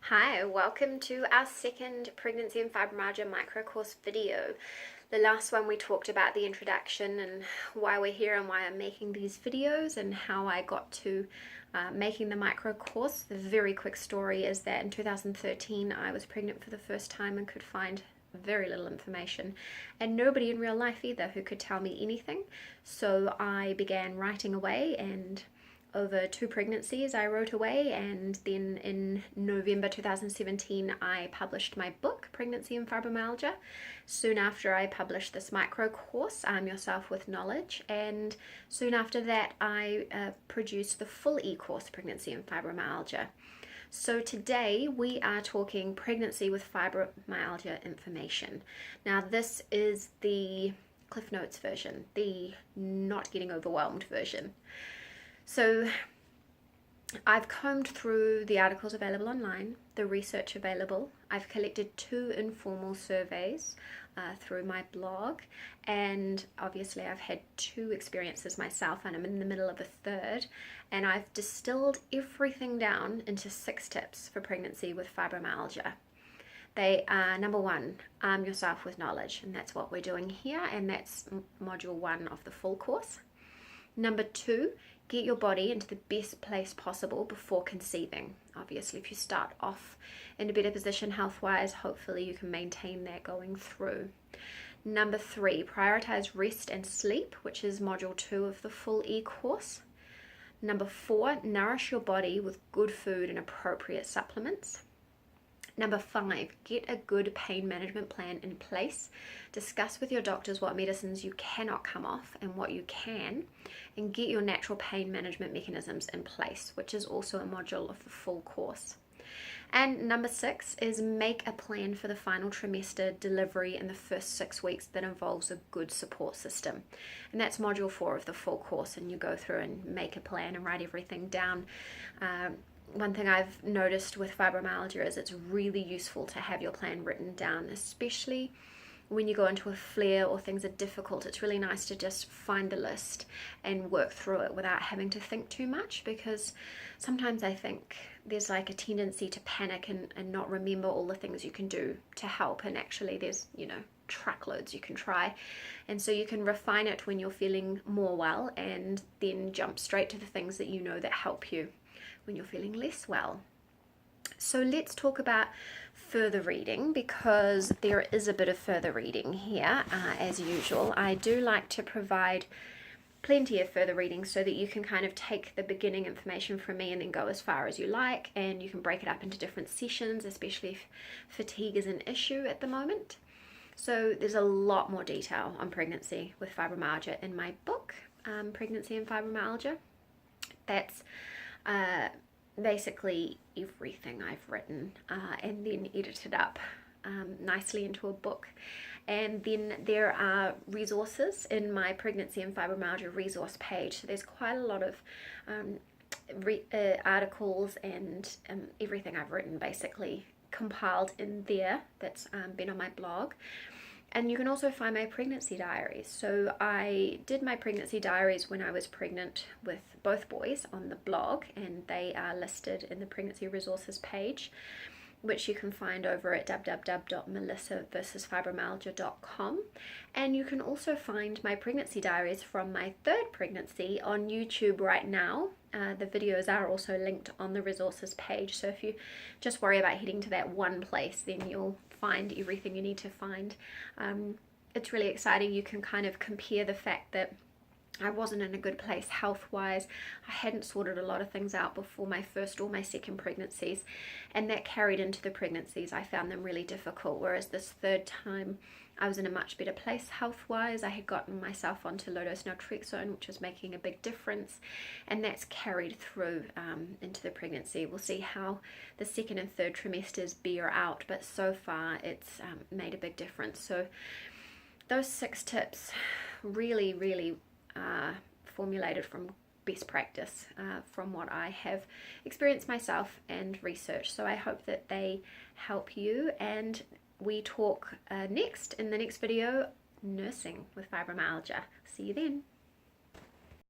Hi, welcome to our second Pregnancy and Fibromyalgia microcourse video. The last one we talked about the introduction and why we're here and why I'm making these videos and how I got to making the microcourse. The very quick story is that in 2013 I was pregnant for the first time and could find very little information and nobody in real life either who could tell me anything. So I began writing away, and over 2 pregnancies I wrote away, and then in November 2017 I published my book, Pregnancy and Fibromyalgia. Soon after I published this micro course, Arm Yourself with Knowledge, and soon after that I produced the full e-course, Pregnancy and Fibromyalgia. So today we are talking pregnancy with fibromyalgia information. Now this is the Cliff Notes version, the not getting overwhelmed version. So I've combed through the articles available online, the research available. I've collected 2 informal surveys through my blog, and obviously I've had 2 experiences myself and I'm in the middle of a third, and I've distilled everything down into 6 tips for pregnancy with fibromyalgia. They are: number 1, arm yourself with knowledge, and that's what we're doing here, and that's module 1 of the full course. Number 2, get your body into the best place possible before conceiving. Obviously, if you start off in a better position health-wise, hopefully you can maintain that going through. Number 3, prioritize rest and sleep, which is module 2 of the full e-course. Number 4, nourish your body with good food and appropriate supplements. Number 5, get a good pain management plan in place. Discuss with your doctors what medicines you cannot come off and what you can, and get your natural pain management mechanisms in place, which is also a module of the full course. And number 6 is make a plan for the final trimester delivery in the first 6 weeks that involves a good support system. And that's module 4 of the full course, and you go through and make a plan and write everything down. One thing I've noticed with fibromyalgia is it's really useful to have your plan written down, especially when you go into a flare or things are difficult. It's really nice to just find the list and work through it without having to think too much, because sometimes I think there's like a tendency to panic and not remember all the things you can do to help, and actually there's, truckloads you can try, and so you can refine it when you're feeling more well and then jump straight to the things that that help you when you're feeling less well. So let's talk about further reading, because there is a bit of further reading here. As usual, I do like to provide plenty of further reading so that you can kind of take the beginning information from me and then go as far as you like, and you can break it up into different sessions, especially if fatigue is an issue at the moment. So there's a lot more detail on pregnancy with fibromyalgia in my book, Pregnancy and Fibromyalgia. That's basically everything I've written and then edited up nicely into a book. And then there are resources in my Pregnancy and Fibromyalgia resource page. So there's quite a lot of articles and everything I've written basically compiled in there that's been on my blog. And you can also find my pregnancy diaries. So I did my pregnancy diaries when I was pregnant with both boys on the blog, and they are listed in the pregnancy resources page, which you can find over at www.melissaversusfibromyalgia.com. And you can also find my pregnancy diaries from my 3rd pregnancy on YouTube right now. The videos are also linked on the resources page, so if you just worry about heading to that one place, then you'll find everything you need to find. It's really exciting. You can kind of compare the fact that I wasn't in a good place health-wise. I hadn't sorted a lot of things out before my first or my second pregnancies, and that carried into the pregnancies. I found them really difficult, whereas this 3rd time I was in a much better place health-wise. I had gotten myself onto low-dose naltrexone, which was making a big difference, and that's carried through into the pregnancy. We'll see how the 2nd and 3rd trimesters bear out, but so far it's made a big difference. So those 6 tips really formulated from best practice, from what I have experienced myself and researched. So I hope that they help you, and we talk next in the next video, nursing with fibromyalgia. See you then.